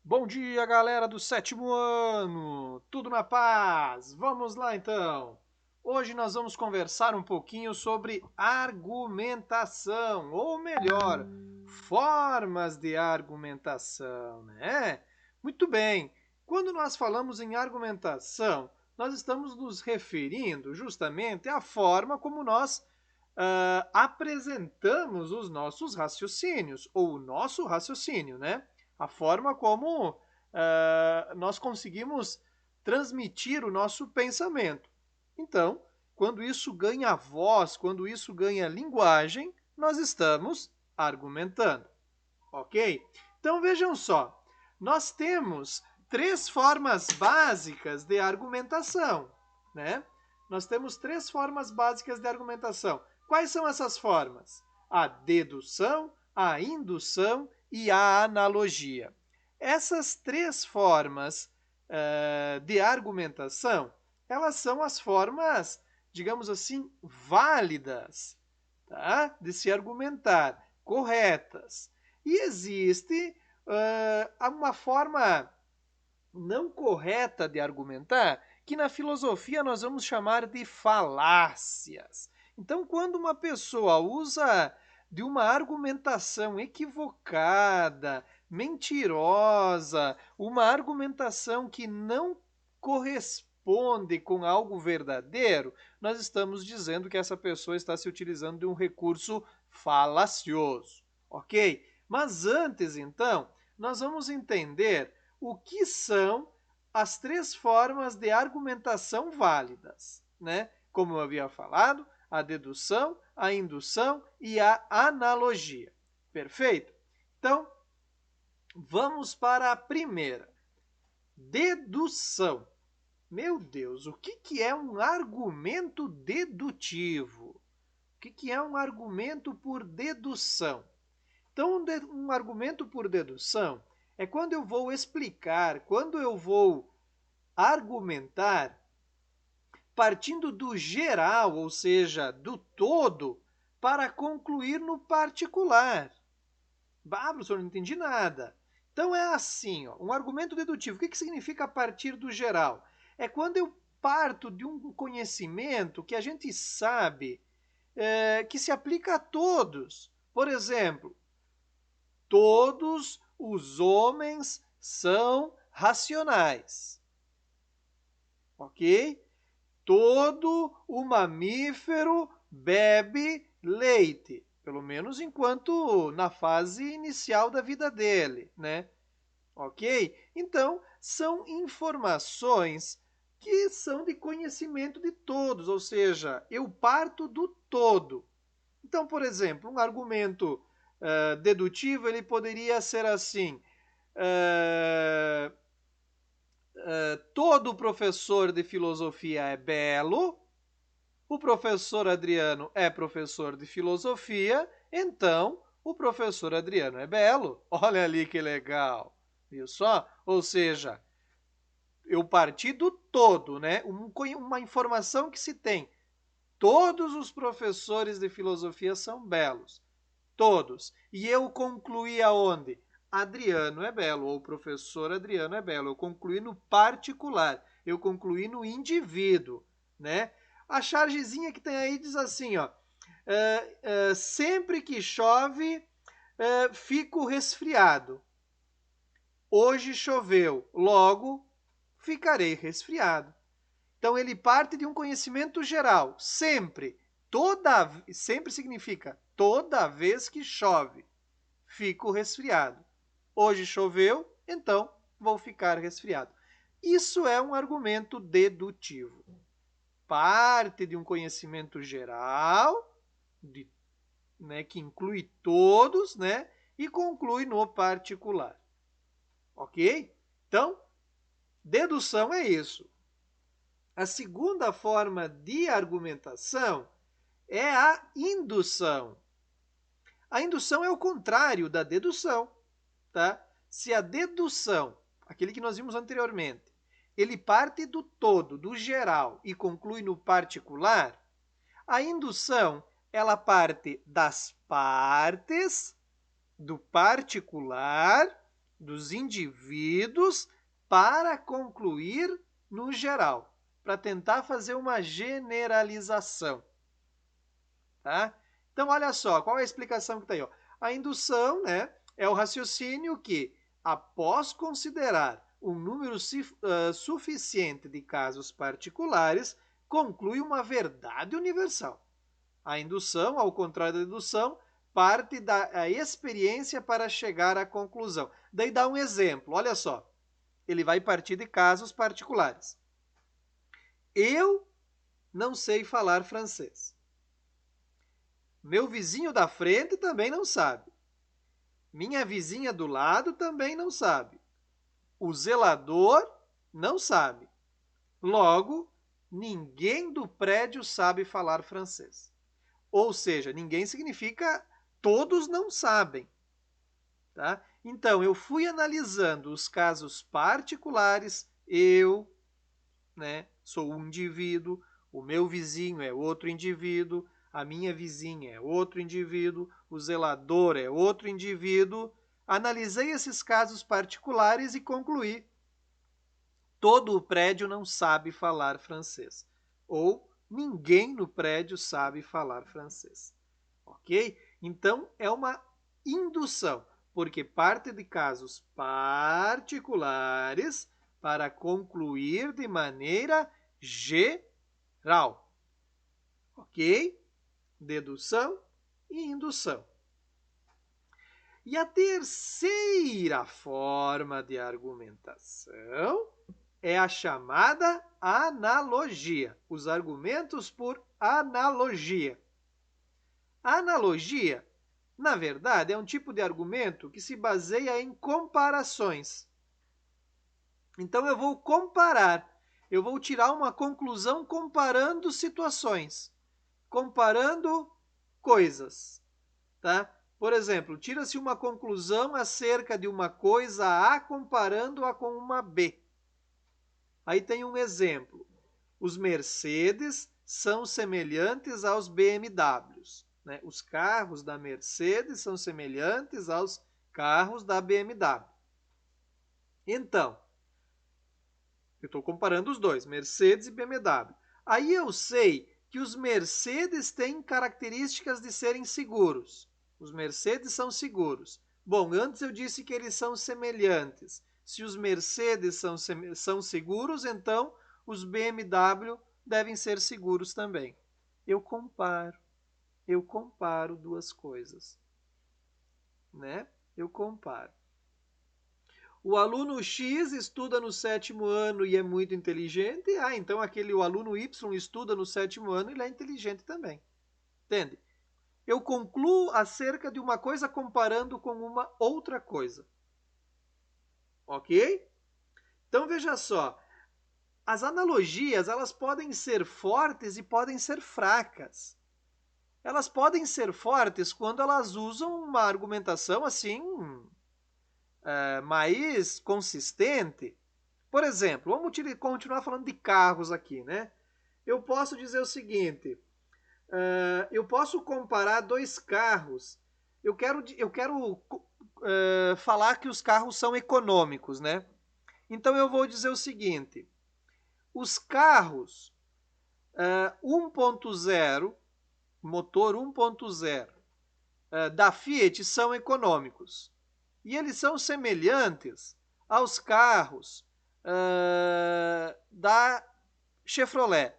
Bom dia, galera do sétimo ano! Tudo na paz? Vamos lá então! Hoje nós vamos conversar um pouquinho sobre argumentação, ou melhor, formas de argumentação, né? Muito bem, quando nós falamos em argumentação, nós estamos nos referindo justamente à forma como nós apresentamos os nossos raciocínios, ou o nosso raciocínio, né? A forma como nós conseguimos transmitir o nosso pensamento. Então, quando isso ganha voz, quando isso ganha linguagem, nós estamos argumentando, ok? Então vejam só, nós temos três formas básicas de argumentação, né? Nós temos três formas básicas de argumentação. Quais são essas formas? A dedução, a indução e a analogia. Essas três formas de argumentação, elas são as formas, digamos assim, válidas, tá? De se argumentar, corretas. E existe uma forma não correta de argumentar, que na filosofia nós vamos chamar de falácias. Então, quando uma pessoa usa de uma argumentação equivocada, mentirosa, uma argumentação que não corresponde com algo verdadeiro, nós estamos dizendo que essa pessoa está se utilizando de um recurso falacioso, ok? Mas antes, então, nós vamos entender o que são as três formas de argumentação válidas, né? Como eu havia falado, a dedução, a indução e a analogia. Perfeito? Então, vamos para a primeira. Dedução. Meu Deus, o que é um argumento dedutivo? O que é um argumento por dedução? Então, um argumento por dedução é quando eu vou explicar, quando eu vou argumentar, partindo do geral, ou seja, do todo, para concluir no particular. Ah, professor, não entendi nada. Então é assim, ó, um argumento dedutivo. O que significa partir do geral? É quando eu parto de um conhecimento que a gente sabe que se aplica a todos. Por exemplo, todos os homens são racionais. Ok? Todo o mamífero bebe leite, pelo menos enquanto na fase inicial da vida dele, né? Ok? Então, são informações que são de conhecimento de todos, ou seja, eu parto do todo. Então, por exemplo, um argumento dedutivo ele poderia ser assim: todo professor de filosofia é belo, o professor Adriano é professor de filosofia, então o professor Adriano é belo. Olha ali que legal, viu só? Ou seja, eu parti do todo, né? Uma informação que se tem. Todos os professores de filosofia são belos. Todos. E eu concluí aonde? Adriano é belo, ou o professor Adriano é belo. Eu concluí no particular. Eu concluí no indivíduo, né? A chargezinha que tem aí diz assim, ó. Sempre que chove, fico resfriado. Hoje choveu, logo ficarei resfriado. Então ele parte de um conhecimento geral. Sempre, sempre significa toda vez que chove, fico resfriado. Hoje choveu, então vou ficar resfriado. Isso é um argumento dedutivo. Parte de um conhecimento geral, né, que inclui todos, né, e conclui no particular. Ok? Então, dedução é isso. A segunda forma de argumentação é a indução. A indução é o contrário da dedução, tá? Se a dedução, aquele que nós vimos anteriormente, ele parte do todo, do geral e conclui no particular, a indução, ela parte das partes do particular dos indivíduos para concluir no geral, para tentar fazer uma generalização. Tá? Então, olha só, qual é a explicação que está aí? Ó? A indução, né, é o raciocínio que, após considerar um número suficiente de casos particulares, conclui uma verdade universal. A indução, ao contrário da dedução, parte da experiência para chegar à conclusão. Daí dá um exemplo, olha só. Ele vai partir de casos particulares. Eu não sei falar francês. Meu vizinho da frente também não sabe. Minha vizinha do lado também não sabe. O zelador não sabe. Logo, ninguém do prédio sabe falar francês. Ou seja, ninguém significa todos não sabem. Tá? Então, eu fui analisando os casos particulares, eu, né, sou um indivíduo, o meu vizinho é outro indivíduo, a minha vizinha é outro indivíduo, o zelador é outro indivíduo. Analisei esses casos particulares e concluí: todo o prédio não sabe falar francês. Ou ninguém no prédio sabe falar francês. Ok? Então, é uma indução, porque parte de casos particulares para concluir de maneira geral. Ok? Dedução e indução. E a terceira forma de argumentação é a chamada analogia. Os argumentos por analogia. A analogia, na verdade, é um tipo de argumento que se baseia em comparações. Então, eu vou comparar. Eu vou tirar uma conclusão comparando situações. Comparando coisas. Tá? Por exemplo, tira-se uma conclusão acerca de uma coisa A comparando-a com uma B. Aí tem um exemplo. Os Mercedes são semelhantes aos BMWs. Né? Os carros da Mercedes são semelhantes aos carros da BMW. Então, eu estou comparando os dois, Mercedes e BMW. Aí eu sei que os Mercedes têm características de serem seguros. Os Mercedes são seguros. Bom, antes eu disse que eles são semelhantes. Se os Mercedes são seguros, então os BMW devem ser seguros também. Eu comparo duas coisas. Né? Eu comparo. O aluno X estuda no 7º ano e é muito inteligente. Então o aluno Y estuda no 7º ano e ele é inteligente também. Entende? Eu concluo acerca de uma coisa comparando com uma outra coisa. Ok? Então veja só. As analogias, elas podem ser fortes e podem ser fracas. Elas podem ser fortes quando elas usam uma argumentação assim mais consistente. Por exemplo, vamos continuar falando de carros aqui, né? Eu posso dizer o seguinte: eu posso comparar dois carros. Eu quero falar que os carros são econômicos, né? Então eu vou dizer o seguinte: os carros 1.0, motor 1.0 da Fiat são econômicos. E eles são semelhantes aos carros da Chevrolet.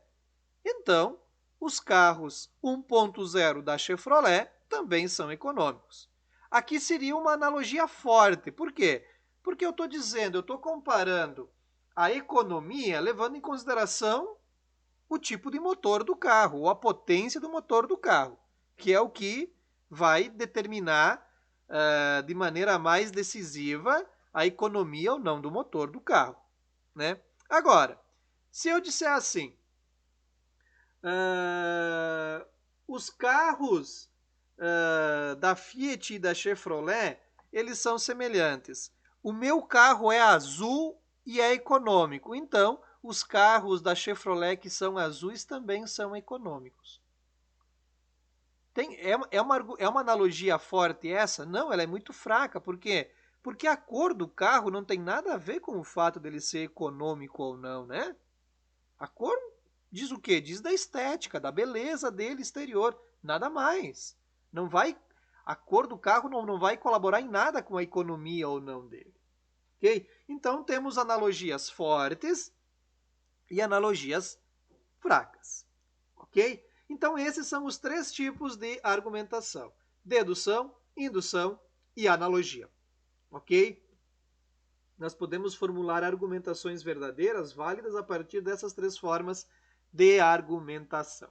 Então, os carros 1.0 da Chevrolet também são econômicos. Aqui seria uma analogia forte. Por quê? Porque eu estou comparando a economia levando em consideração o tipo de motor do carro, ou a potência do motor do carro, que é o que vai determinar de maneira mais decisiva a economia ou não do motor do carro. Né? Agora, se eu disser assim, os carros da Fiat e da Chevrolet, eles são semelhantes. O meu carro é azul e é econômico, então os carros da Chevrolet que são azuis também são econômicos. É uma analogia forte essa? Não, ela é muito fraca. Por quê? Porque a cor do carro não tem nada a ver com o fato dele ser econômico ou não, né? A cor diz o quê? Diz da estética, da beleza dele exterior, nada mais. Não vai, a cor do carro não vai colaborar em nada com a economia ou não dele. Ok? Então temos analogias fortes e analogias fracas. Ok? Então esses são os três tipos de argumentação: dedução, indução e analogia. Ok? Nós podemos formular argumentações verdadeiras, válidas, a partir dessas três formas de argumentação.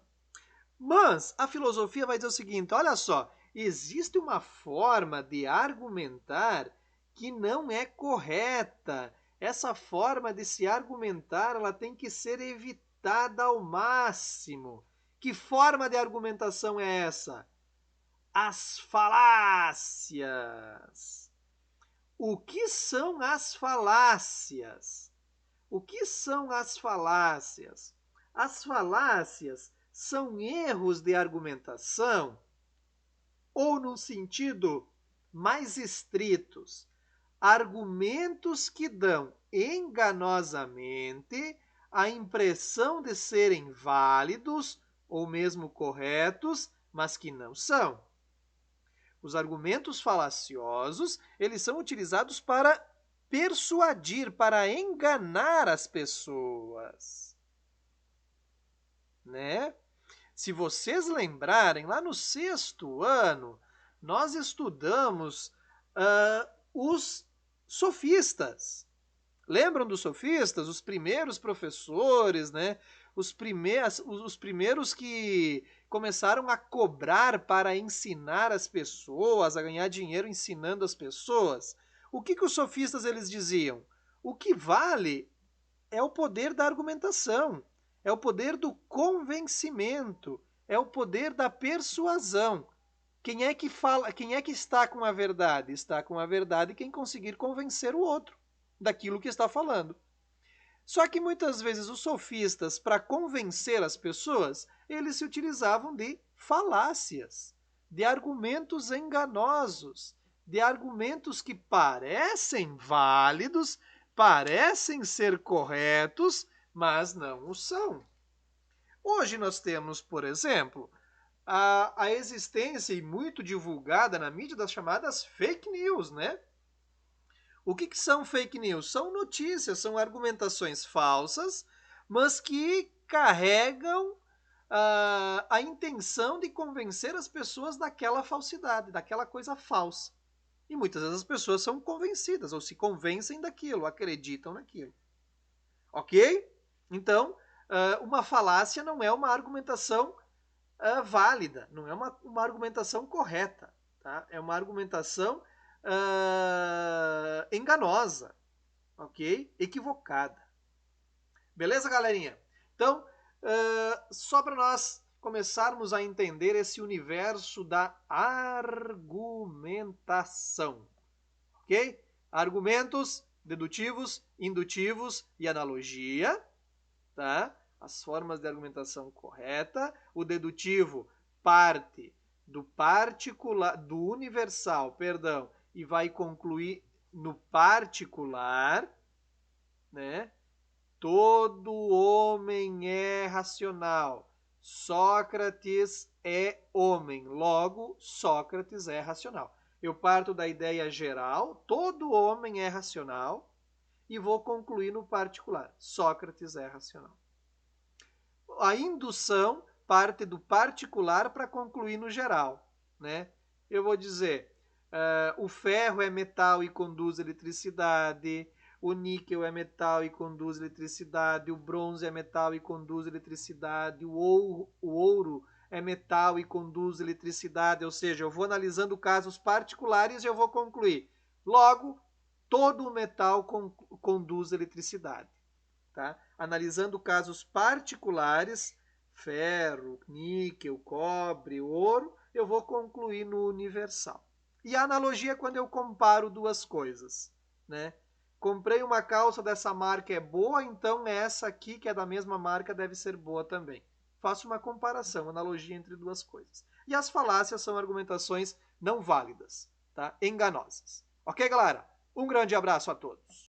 Mas a filosofia vai dizer o seguinte: olha só, existe uma forma de argumentar que não é correta. Essa forma de se argumentar, ela tem que ser evitada ao máximo. Que forma de argumentação é essa? As falácias. O que são as falácias? O que são as falácias? As falácias são erros de argumentação, ou num sentido mais estritos, argumentos que dão enganosamente a impressão de serem válidos ou mesmo corretos, mas que não são. Os argumentos falaciosos, eles são utilizados para persuadir, para enganar as pessoas, né? Se vocês lembrarem, lá no 6º ano, nós estudamos os sofistas. Lembram dos sofistas? Os primeiros professores, né? Os primeiros que começaram a cobrar para ensinar as pessoas, a ganhar dinheiro ensinando as pessoas. O que os sofistas eles diziam? O que vale é o poder da argumentação, é o poder do convencimento, é o poder da persuasão. Quem é que fala, quem é que está com a verdade? Está com a verdade quem conseguir convencer o outro daquilo que está falando. Só que muitas vezes os sofistas, para convencer as pessoas, eles se utilizavam de falácias, de argumentos enganosos, de argumentos que parecem válidos, parecem ser corretos, mas não o são. Hoje nós temos, por exemplo, a existência e muito divulgada na mídia das chamadas fake news, né? O que são fake news? São notícias, são argumentações falsas, mas que carregam a intenção de convencer as pessoas daquela falsidade, daquela coisa falsa. E muitas vezes as pessoas são convencidas ou se convencem daquilo, acreditam naquilo. Ok? Então, uma falácia não é uma argumentação válida, não é uma argumentação correta. Tá? É uma argumentação enganosa, ok? Equivocada. Beleza, galerinha? Então, só para nós começarmos a entender esse universo da argumentação, ok? Argumentos dedutivos, indutivos e analogia, tá? As formas de argumentação correta. O dedutivo parte do particular, do universal, perdão, e vai concluir no particular, né? Todo homem é racional. Sócrates é homem. Logo, Sócrates é racional. Eu parto da ideia geral, todo homem é racional, e vou concluir no particular. Sócrates é racional. A indução parte do particular para concluir no geral, né? Eu vou dizer, o ferro é metal e conduz eletricidade, o níquel é metal e conduz eletricidade, o bronze é metal e conduz eletricidade, o ouro é metal e conduz eletricidade, ou seja, eu vou analisando casos particulares e eu vou concluir. Logo, todo metal conduz eletricidade. Tá? Analisando casos particulares, ferro, níquel, cobre, ouro, eu vou concluir no universal. E a analogia é quando eu comparo duas coisas, né? Comprei uma calça dessa marca, é boa, então essa aqui, que é da mesma marca, deve ser boa também. Faço uma comparação, analogia entre duas coisas. E as falácias são argumentações não válidas, tá? Enganosas. Ok, galera? Um grande abraço a todos.